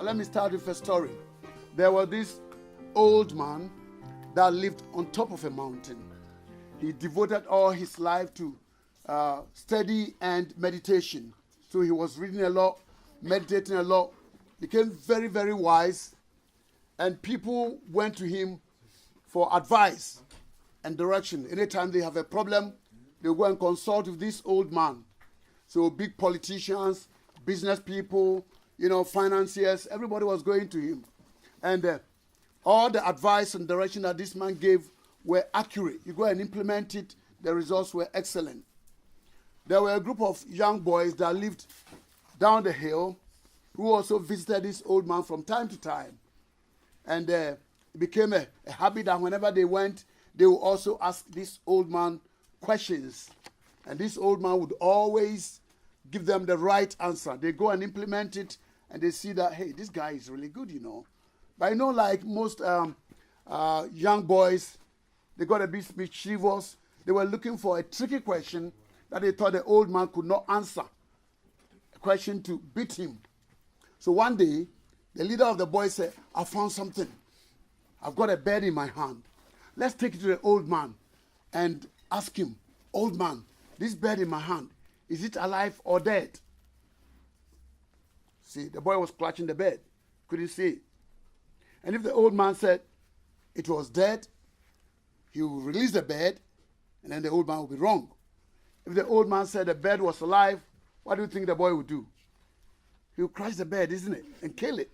Let me start with a story. There was this old man that lived on top of a mountain. He devoted all his life to study and meditation. So he was reading a lot, meditating a lot, became very, very wise, and people went to him for advice and direction. Anytime they have a problem, they go and consult with this old man. So big politicians, business people, financiers, everybody was going to him. And all the advice and direction that this man gave were accurate. You go and implement it, the results were excellent. There were a group of young boys that lived down the hill who also visited this old man from time to time. And it became a habit that whenever they went, they would also ask this old man questions. And this old man would always give them the right answer. They go and implement it, and they see that, hey, this guy is really good, But like most young boys, they got a bit mischievous. They were looking for a tricky question that they thought the old man could not answer. A question to beat him. So one day, the leader of the boys said, I found something. I've got a bird in my hand. Let's take it to the old man and ask him, old man, this bird in my hand, is it alive or dead? See, the boy was clutching the bird. Couldn't see it. And if the old man said it was dead, he would release the bird, and then the old man would be wrong. If the old man said the bird was alive, what do you think the boy would do? He would crush the bird, isn't it? And kill it.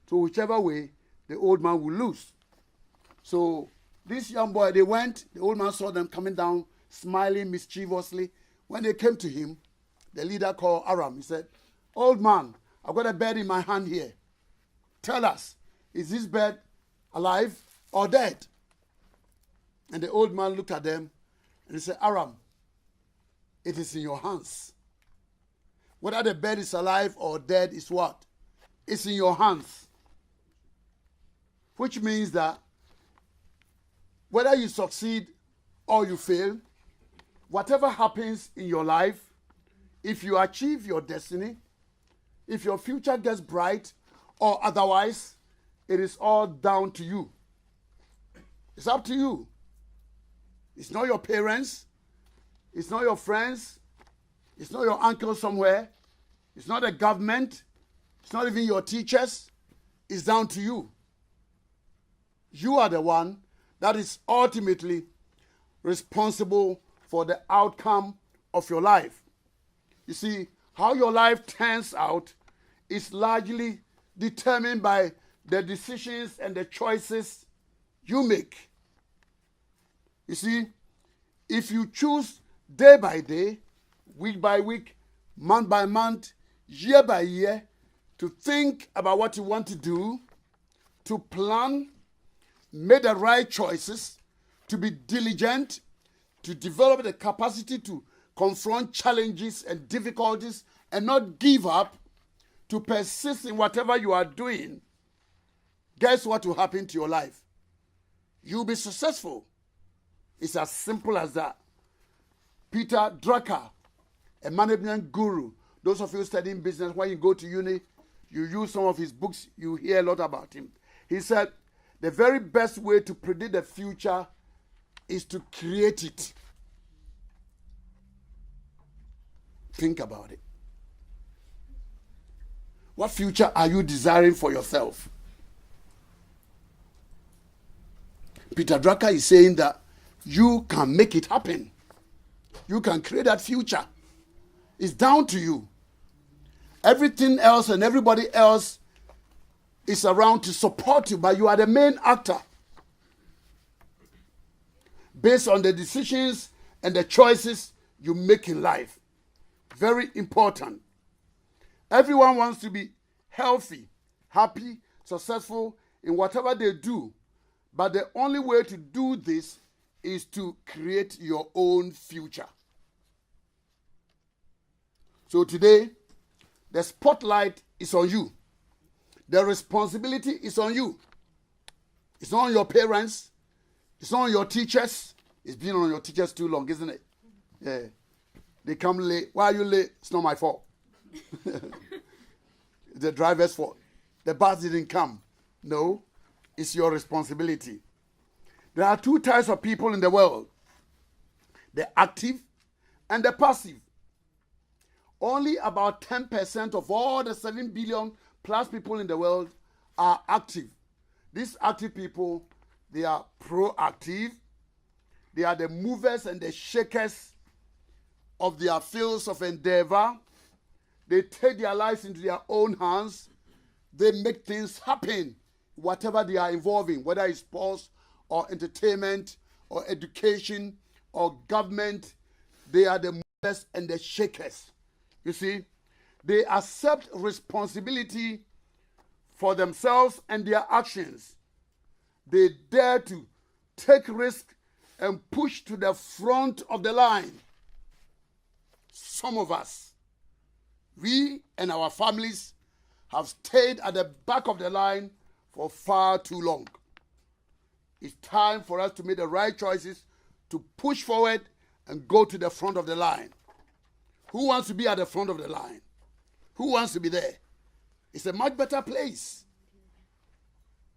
So whichever way, the old man would lose. So this young boy, they went, the old man saw them coming down, smiling mischievously. When they came to him, the leader called Aram. He said, old man, I've got a bird in my hand here. Tell us, is this bird alive or dead? And the old man looked at them and he said, Aram, it is in your hands. Whether the bird is alive or dead is what? It's in your hands. Which means that whether you succeed or you fail, whatever happens in your life, if you achieve your destiny, if your future gets bright or otherwise, it is all down to you. It's up to you. It's not your parents. It's not your friends. It's not your uncle somewhere. It's not the government. It's not even your teachers. It's down to you. You are the one that is ultimately responsible for the outcome of your life. You see, how your life turns out is largely determined by the decisions and the choices you make. You see, if you choose day by day, week by week, month by month, year by year, to think about what you want to do, to plan, make the right choices, to be diligent, to develop the capacity to confront challenges and difficulties and not give up, to persist in whatever you are doing, guess what will happen to your life? You'll be successful. It's as simple as that. Peter Drucker, a management guru. Those of you studying business, when you go to uni, you use some of his books, you hear a lot about him. He said, the very best way to predict the future is to create it. Think about it. What future are you desiring for yourself? Peter Drucker is saying that you can make it happen. You can create that future. It's down to you. Everything else and everybody else is around to support you, but you are the main actor. Based on the decisions and the choices you make in life. Very important. Everyone wants to be healthy, happy, successful in whatever they do. But the only way to do this is to create your own future. So today, the spotlight is on you. The responsibility is on you. It's not on your parents. It's not on your teachers. It's been on your teachers too long, isn't it? Yeah. They come late. Why are you late? It's not my fault. It's the driver's fault. the bus didn't come. No, it's your responsibility. There are two types of people in the world, the active and the passive. Only about 10% of all the 7 billion plus people in the world are active. These active people, they are proactive. They are the movers and the shakers of their fields of endeavor. They take their lives into their own hands. They make things happen, whatever they are involved in, whether it's sports or entertainment or education or government. They are the movers and the shakers. You see, they accept responsibility for themselves and their actions. They dare to take risk and push to the front of the line. Some of us, we and our families have stayed at the back of the line for far too long. It's time for us to make the right choices to push forward and go to the front of the line. Who wants to be at the front of the line? Who wants to be there? It's a much better place.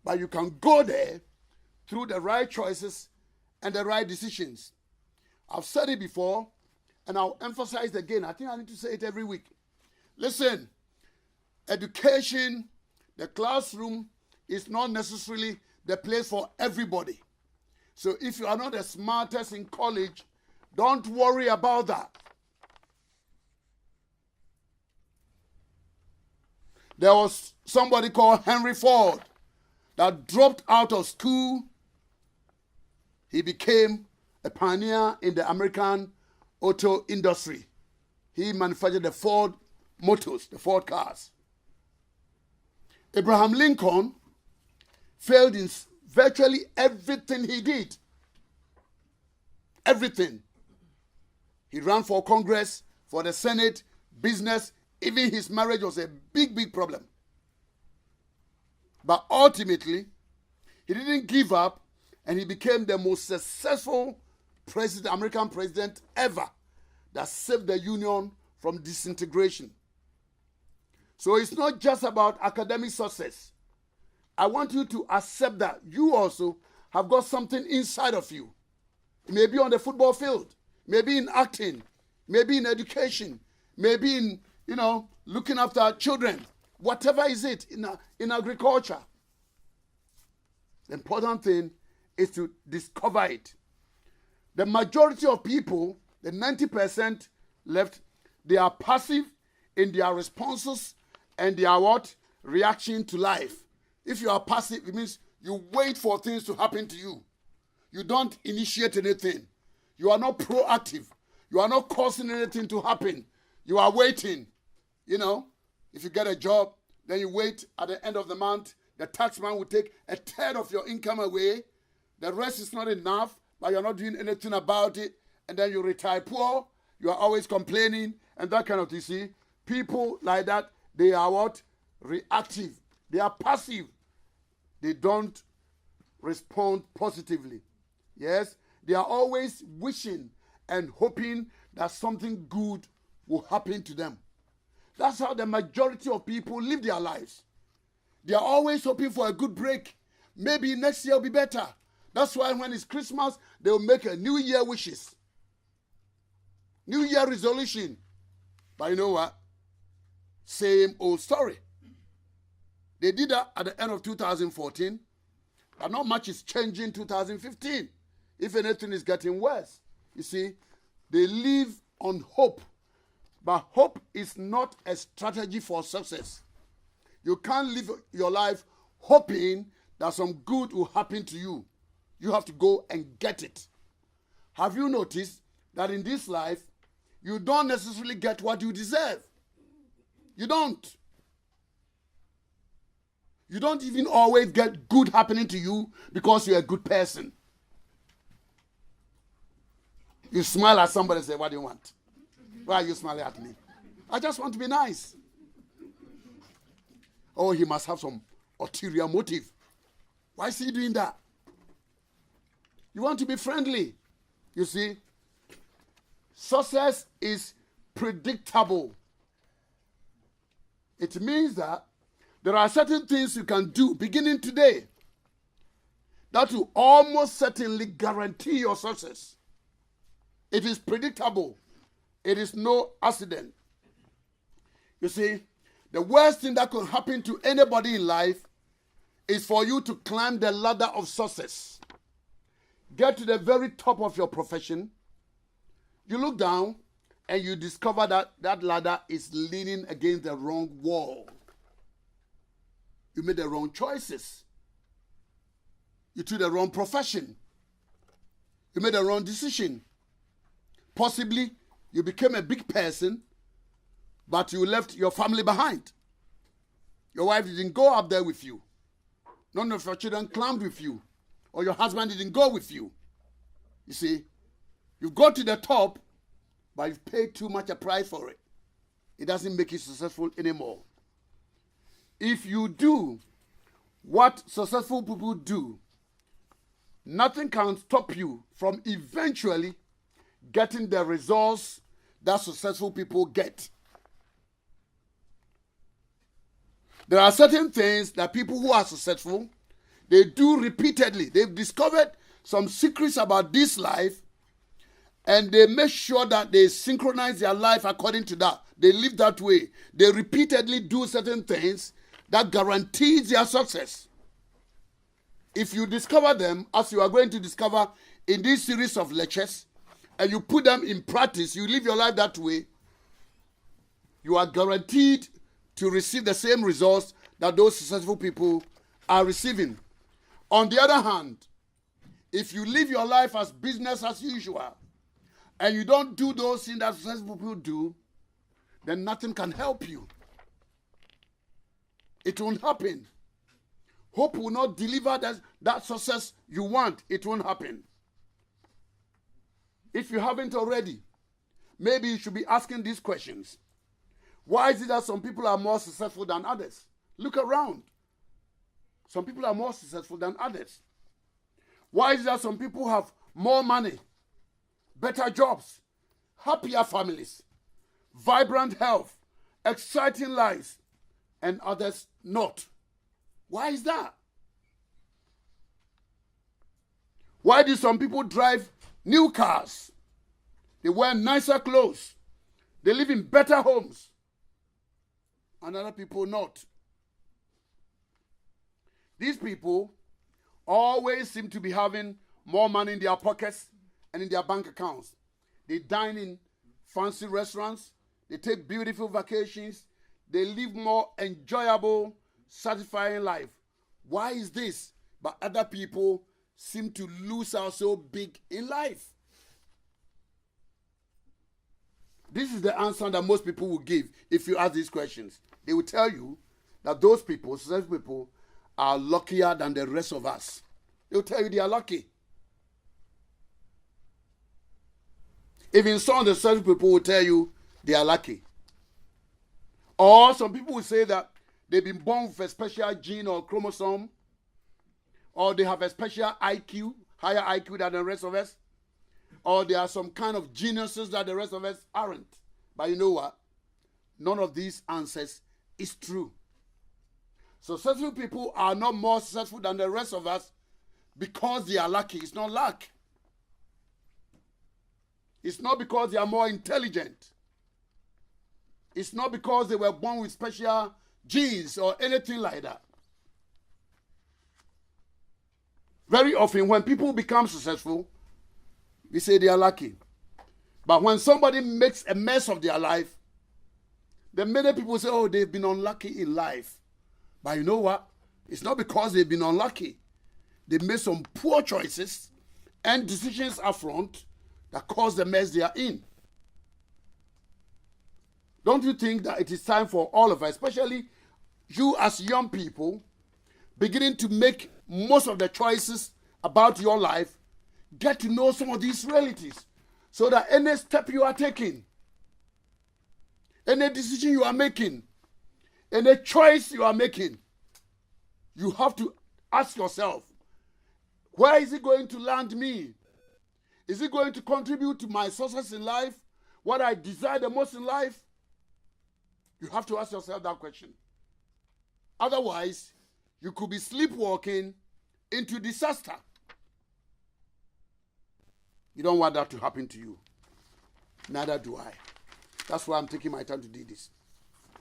But you can go there through the right choices and the right decisions. I've said it before, and I'll emphasize it again. I think I need to say it every week. Listen, education, the classroom is not necessarily the place for everybody. So if you are not the smartest in college, don't worry about that. There was somebody called Henry Ford that dropped out of school. He became a pioneer in the American auto industry. He manufactured the Ford motors, the Ford cars. Abraham Lincoln failed in virtually everything he did. Everything. He ran for Congress, for the Senate, business, even his marriage was a big, big problem. But ultimately, he didn't give up, and he became the most successful president, American president ever, that saved the Union from disintegration. So it's not just about academic success. I want you to accept that you also have got something inside of you. It may be on the football field, maybe in acting, maybe in education, maybe in, looking after children. Whatever is it, in agriculture. The important thing is to discover it. The majority of people, the 90% left, they are passive in their responses and their reaction to life. If you are passive, it means you wait for things to happen to you. You don't initiate anything. You are not proactive. You are not causing anything to happen. You are waiting. If you get a job, then you wait at the end of the month. The taxman will take a third of your income away. The rest is not enough, but you're not doing anything about it. And then you retire poor. You are always complaining and that kind of thing. See, people like that, they are reactive. They are passive. They don't respond positively. Yes, they are always wishing and hoping that something good will happen to them. That's how the majority of people live their lives. They are always hoping for a good break. Maybe next year will be better. That's why when it's Christmas, they will make a New Year wishes. New Year resolution. But you know what? Same old story. They did that at the end of 2014, but not much is changing in 2015. If anything is getting worse. You see, they live on hope. But hope is not a strategy for success. You can't live your life hoping that some good will happen to you. You have to go and get it. Have you noticed that in this life, you don't necessarily get what you deserve? You don't. You don't even always get good happening to you because you're a good person. You smile at somebody and say, what do you want? Why are you smiling at me? I just want to be nice. Oh, he must have some ulterior motive. Why is he doing that? You want to be friendly. You see, success is predictable. It means that There are certain things you can do beginning today that will almost certainly guarantee your success. It is predictable. It is no accident. You see, the worst thing that could happen to anybody in life is for you to climb the ladder of success. Get to the very top of your profession. You look down and you discover that that ladder is leaning against the wrong wall. You made the wrong choices. You took the wrong profession. You made the wrong decision. Possibly, you became a big person, but you left your family behind. Your wife didn't go up there with you. None of your children climbed with you. Or your husband didn't go with you. You see, you've got to the top, but you've paid too much a price for it. It doesn't make you successful anymore. If you do what successful people do, nothing can stop you from eventually getting the results that successful people get. There are certain things that people who are successful, they do repeatedly. They've discovered some secrets about this life, and they make sure that they synchronize their life according to that. They live that way. They repeatedly do certain things that guarantees their success. If you discover them, as you are going to discover in this series of lectures, and you put them in practice, you live your life that way, you are guaranteed to receive the same results that those successful people are receiving. On the other hand, if you live your life as business as usual, and you don't do those things that successful people do, then nothing can help you. It won't happen. Hope will not deliver that success you want. It won't happen. If you haven't already, maybe you should be asking these questions. Why is it that some people are more successful than others? Look around. Some people are more successful than others. Why is it that some people have more money, better jobs, happier families, vibrant health, exciting lives, and others not? Why is that? Why do some people drive new cars? They wear nicer clothes. They live in better homes. And other people not. These people always seem to be having more money in their pockets and in their bank accounts. They dine in fancy restaurants. They take beautiful vacations. They live more enjoyable, satisfying life. Why is this? But other people seem to lose out so big in life. This is the answer that most people will give if you ask these questions. They will tell you that those people, successful people, are luckier than the rest of us. They will tell you they are lucky. Even some of the successful people will tell you they are lucky. Or some people will say that they've been born with a special gene or chromosome, or they have a special IQ, higher IQ than the rest of us, or they are some kind of geniuses that the rest of us aren't. But you know what? None of these answers is true. Successful people are not more successful than the rest of us because they are lucky. It's not luck. It's not because they are more intelligent. It's not because they were born with special genes or anything like that. Very often when people become successful, we say they are lucky. But when somebody makes a mess of their life, then many people say, oh, they've been unlucky in life. But you know what? It's not because they've been unlucky. They made some poor choices and decisions up front that caused the mess they are in. Don't you think that it is time for all of us, especially you as young people, beginning to make most of the choices about your life, get to know some of these realities so that any step you are taking, any decision you are making, any choice you are making, you have to ask yourself, where is it going to land me? Is it going to contribute to my success in life, what I desire the most in life? You have to ask yourself that question. Otherwise, you could be sleepwalking into disaster. You don't want that to happen to you. Neither do I. That's why I'm taking my time to do this.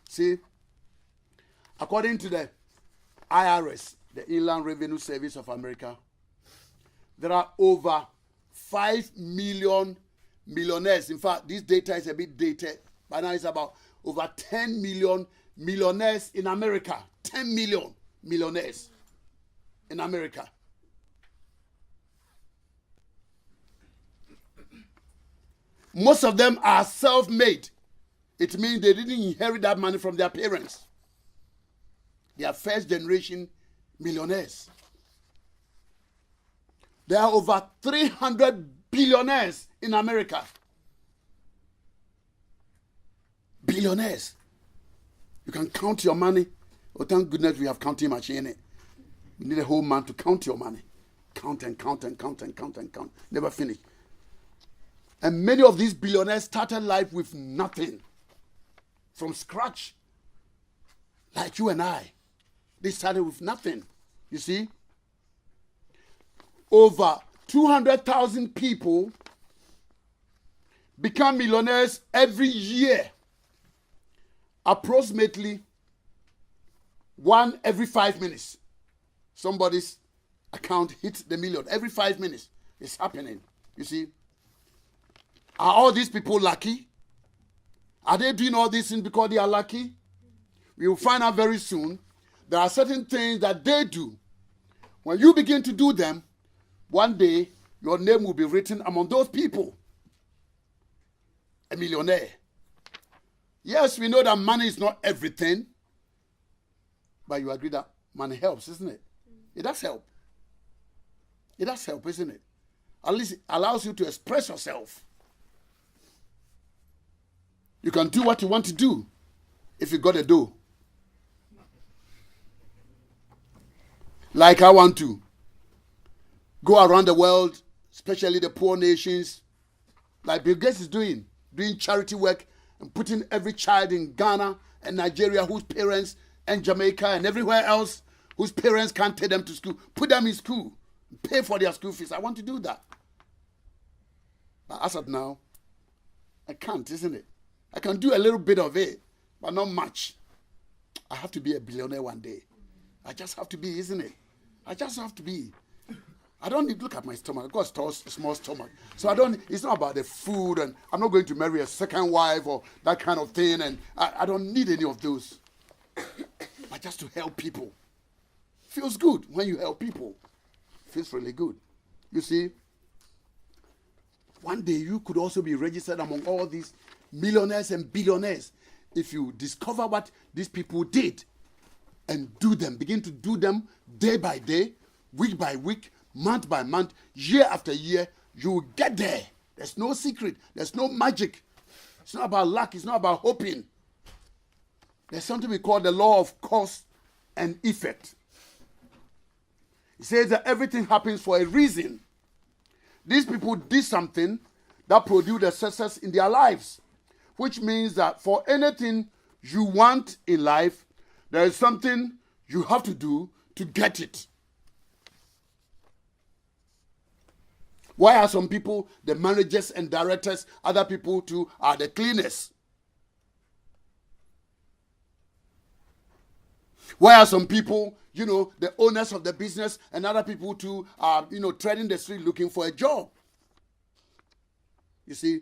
See, according to the IRS, the Inland Revenue Service of America, there are over 5 million millionaires. In fact, this data is a bit dated. By now it's about over 10 million millionaires in America. 10 million millionaires in America. Most of them are self-made. It means they didn't inherit that money from their parents. They are first generation millionaires. There are over 300 billionaires in America. Billionaires. You can count your money. Oh, thank goodness we have counting machine. You need a whole man to count your money. Count and count and count and count and count. Never finish. And many of these billionaires started life with nothing. From scratch. Like you and I. They started with nothing. You see? Over 200,000 people become millionaires every year. Approximately 1 every 5 minutes. Somebody's account hits the million. Every 5 minutes. It's happening. You see? Are all these people lucky? Are they doing all these things because they are lucky? We will find out very soon. There are certain things that they do. When you begin to do them, one day your name will be written among those people. A millionaire. Yes, we know that money is not everything. But you agree that money helps, isn't it? It does help. It does help, isn't it? At least it allows you to express yourself. You can do what you want to do if you got a dough. Like I want to go around the world, especially the poor nations, like Bill Gates is doing charity work and putting every child in Ghana and Nigeria whose parents, and Jamaica and everywhere else whose parents can't take them to school, put them in school, pay for their school fees. I want to do that. But as of now, I can't, isn't it? I can do a little bit of it, but not much. I have to be a billionaire one day. I just have to be, isn't it? I just have to be. I don't need to look at my stomach. I've got a small stomach. So it's not about the food, and I'm not going to marry a second wife or that kind of thing, and I don't need any of those. But just to help people. Feels good when you help people. Feels really good. You see, one day you could also be registered among all these millionaires and billionaires if you discover what these people did and do them, begin to do them day by day, week by week, month by month, year after year. You will get there. There's no secret. There's no magic. It's not about luck. It's not about hoping. There's something we call the law of cause and effect. It says that everything happens for a reason. These people did something that produced a success in their lives, which means that for anything you want in life, there is something you have to do to get it. Why are some people the managers and directors, other people too are the cleaners? Why are some people, the owners of the business, and other people too are, treading the street looking for a job? You see,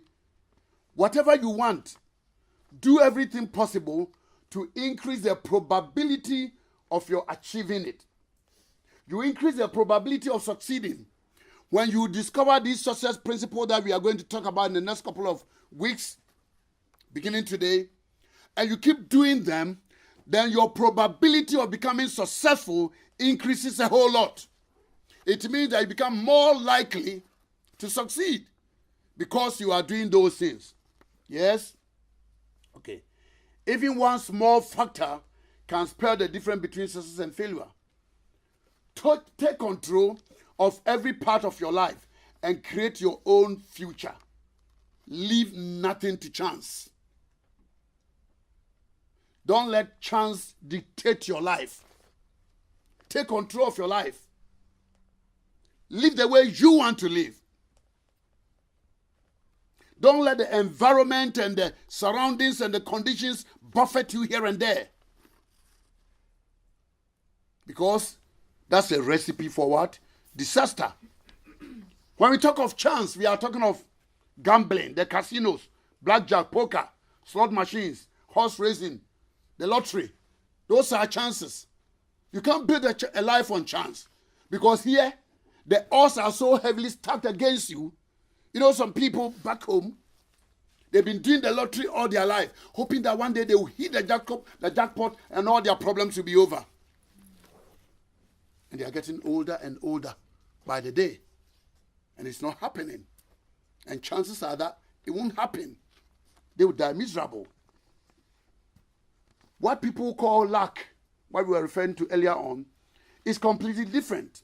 whatever you want, do everything possible to increase the probability of your achieving it. You increase the probability of succeeding. When you discover this success principle that we are going to talk about in the next couple of weeks, beginning today, and you keep doing them, then your probability of becoming successful increases a whole lot. It means that you become more likely to succeed because you are doing those things. Yes? Okay. Even one small factor can spell the difference between success and failure. Take control of every part of your life and create your own future. Leave nothing to chance. Don't let chance dictate your life. take control of your life. Live the way you want to live. Don't let the environment and the surroundings and the conditions buffet you here and there. Because that's a recipe for what? Disaster. When we talk of chance, we are talking of gambling, the casinos, blackjack, poker, slot machines, horse racing, the lottery. Those are chances. You can't build a life on chance. Because here, the odds are so heavily stacked against you. You know, some people back home, they've been doing the lottery all their life, hoping that one day they will hit the jackpot and all their problems will be over. And they are getting older and older by the day. And it's not happening. And chances are that it won't happen. They will die miserable. What people call luck, what we were referring to earlier on, is completely different.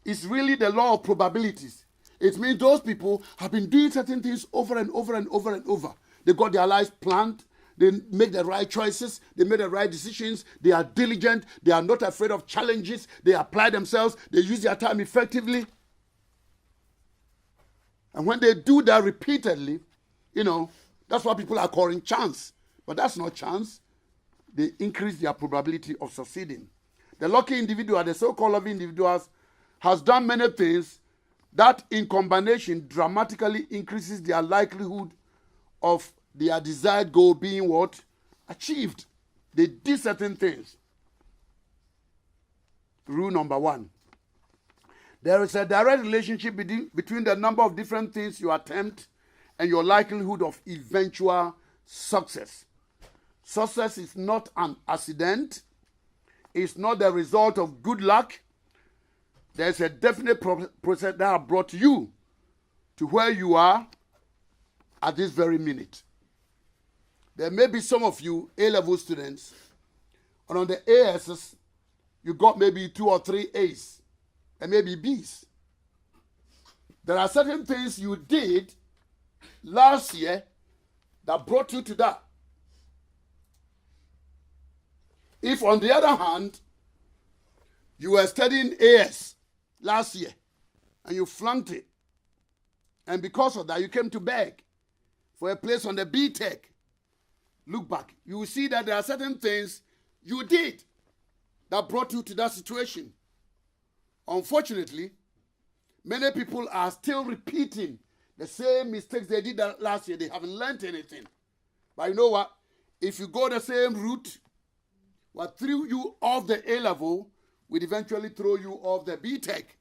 It's really the law of probabilities. It means those people have been doing certain things over and over and over and over. They got their lives planned. They make the right choices. They make the right decisions. They are diligent. They are not afraid of challenges. They apply themselves. They use their time effectively. And when they do that repeatedly, you know, that's what people are calling chance. But that's not chance. They increase their probability of succeeding. The lucky individual, the so-called lucky individuals, has done many things that in combination dramatically increases their likelihood of their desired goal being what? Achieved. They did certain things. Rule number 1. There is a direct relationship between the number of different things you attempt and your likelihood of eventual success. Success is not an accident. It's not the result of good luck. There's a definite process that has brought you to where you are at this very minute. There may be some of you A-level students, and on the ASs, you got maybe 2 or 3 A's, and maybe B's. There are certain things you did last year that brought you to that. If, on the other hand, you were studying AS last year and you flunked it, and because of that, you came to beg for a place on the B-Tech, look back, you will see that there are certain things you did that brought you to that situation. Unfortunately, many people are still repeating the same mistakes they did last year. They haven't learned anything. But you know what? If you go the same route, what threw you off the A level will eventually throw you off the B-Tech.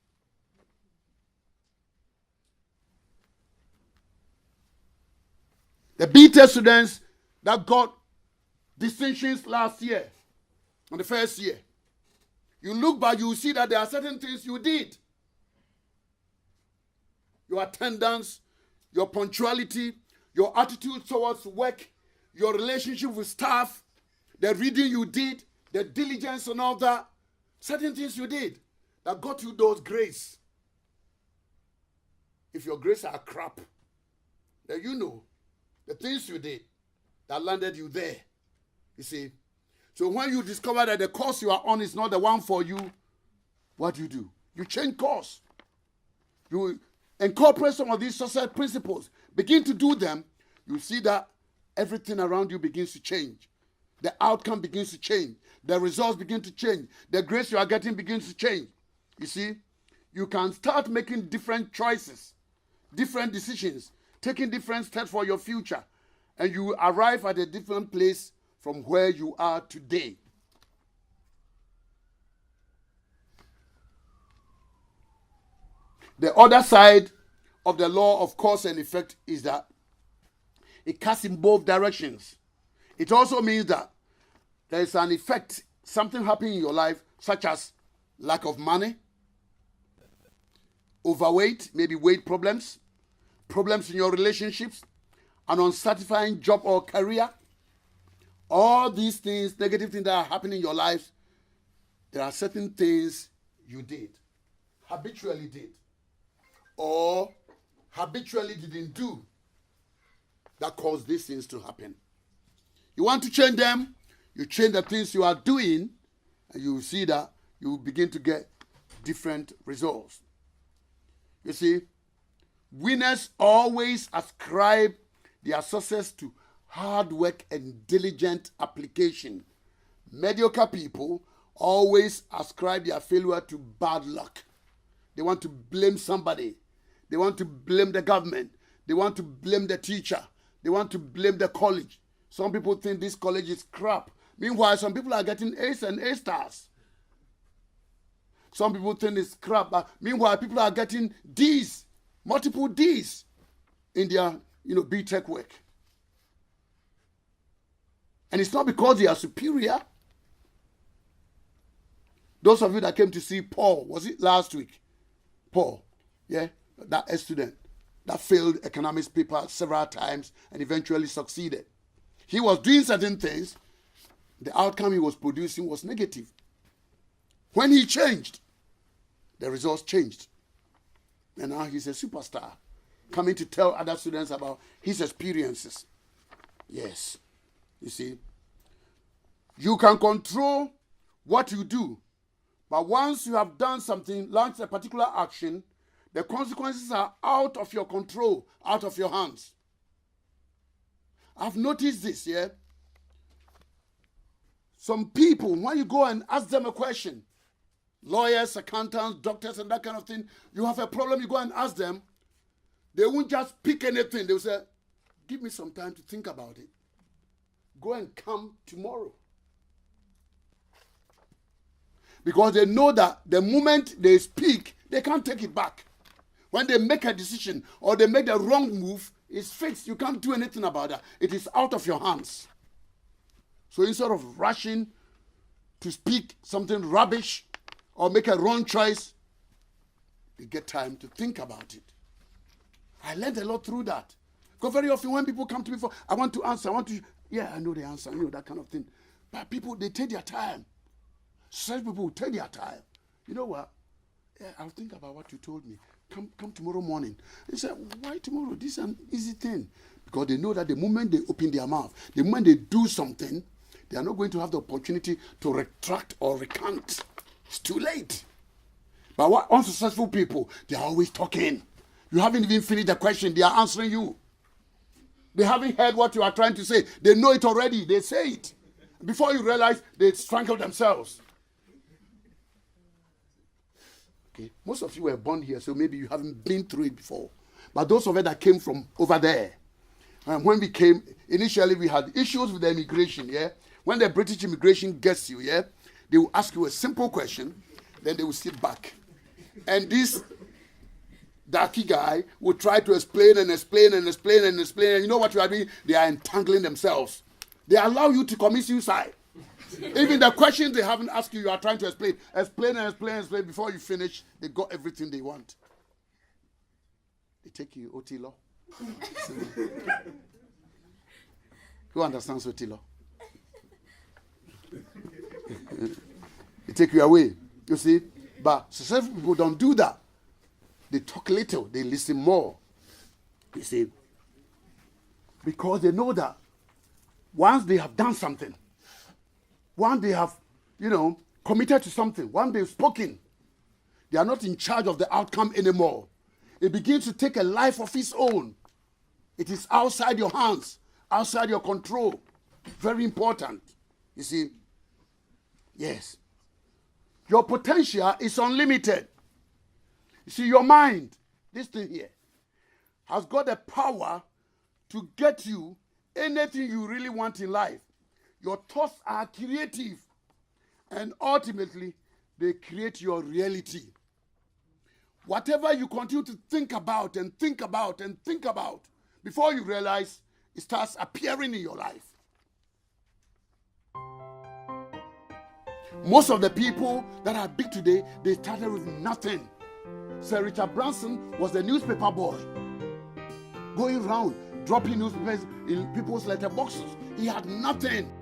The B-Tech students that got distinctions last year, on the first year, you look back, you will see that there are certain things you did. Your attendance, your punctuality, your attitude towards work, your relationship with staff, the reading you did, the diligence and all that. Certain things you did that got you those grades. If your grades are crap, then you know the things you did that landed you there. You see? So when you discover that the course you are on is not the one for you, what do? You change course. You incorporate some of these success principles. Begin to do them. You see that everything around you begins to change. The outcome begins to change. The results begin to change. The grades you are getting begins to change. You see, you can start making different choices, different decisions, taking different steps for your future, and you arrive at a different place from where you are today. The other side of the law of cause and effect is that it cuts in both directions. It also means that there is an effect, something happening in your life, such as lack of money, overweight, maybe weight problems, problems in your relationships, an unsatisfying job or career. All these things, negative things that are happening in your life, there are certain things you did, habitually did, or habitually didn't do that caused these things to happen. You want to change them, you change the things you are doing, and you will see that you will begin to get different results. You see, winners always ascribe their success to hard work and diligent application. Mediocre people always ascribe their failure to bad luck. They want to blame somebody. They want to blame the government. They want to blame the teacher. They want to blame the college. Some people think this college is crap. Meanwhile, some people are getting A's and A stars. Some people think it's crap. But meanwhile, people are getting D's, multiple D's in their, B.Tech work. And it's not because they are superior. Those of you that came to see Paul, was it last week? Paul, that student that failed economics paper several times and eventually succeeded. He was doing certain things. The outcome he was producing was negative. When he changed, the results changed. And now he's a superstar, coming to tell other students about his experiences. Yes. You see, you can control what you do, but once you have done something, launched a particular action, the consequences are out of your control, out of your hands. I've noticed this, Some people, when you go and ask them a question, lawyers, accountants, doctors, and that kind of thing, you have a problem, you go and ask them, they won't just pick anything. They'll say, give me some time to think about it. Go and come tomorrow. Because they know that the moment they speak, they can't take it back. When they make a decision or they make the wrong move, it's fixed. You can't do anything about that. It is out of your hands. So instead of rushing to speak something rubbish or make a wrong choice, they get time to think about it. I learned a lot through that. Because very often when people come to me I want to answer, I know the answer, that kind of thing. But people, they take their time. Such people will take their time. You know what? I'll think about what you told me. Come tomorrow morning. They say, why tomorrow? This is an easy thing. Because they know that the moment they open their mouth, the moment they do something, they are not going to have the opportunity to retract or recant. It's too late. But what unsuccessful people, they are always talking. You haven't even finished the question. They are answering you. They haven't heard what you are trying to say. They know it already. They say it. Before you realize, they strangle themselves. Okay. Most of you were born here, so maybe you haven't been through it before. But those of us that came from over there, when we came, initially we had issues with the immigration, When the British immigration gets you, they will ask you a simple question, then they will sit back. And this darky guy will try to explain and explain and explain and explain. And you know what you are doing? They are entangling themselves. They allow you to commit suicide. Even the questions they haven't asked you, you are trying to explain. Explain and explain and explain. Before you finish, they got everything they want. They take you OT law. Who understands OT law? They take you away. You see? But successful people don't do that. They talk little, they listen more. You see? Because they know that once they have done something, once they have, committed to something, once they've spoken, they are not in charge of the outcome anymore. It begins to take a life of its own. It is outside your hands, outside your control. Very important. You see? Yes. Your potential is unlimited. You see, your mind, this thing here, has got the power to get you anything you really want in life. Your thoughts are creative, and ultimately, they create your reality. Whatever you continue to think about and think about and think about, before you realize, it starts appearing in your life. Most of the people that are big today, they started with nothing. Sir Richard Branson was a newspaper boy, going around, dropping newspapers in people's letterboxes. He had nothing.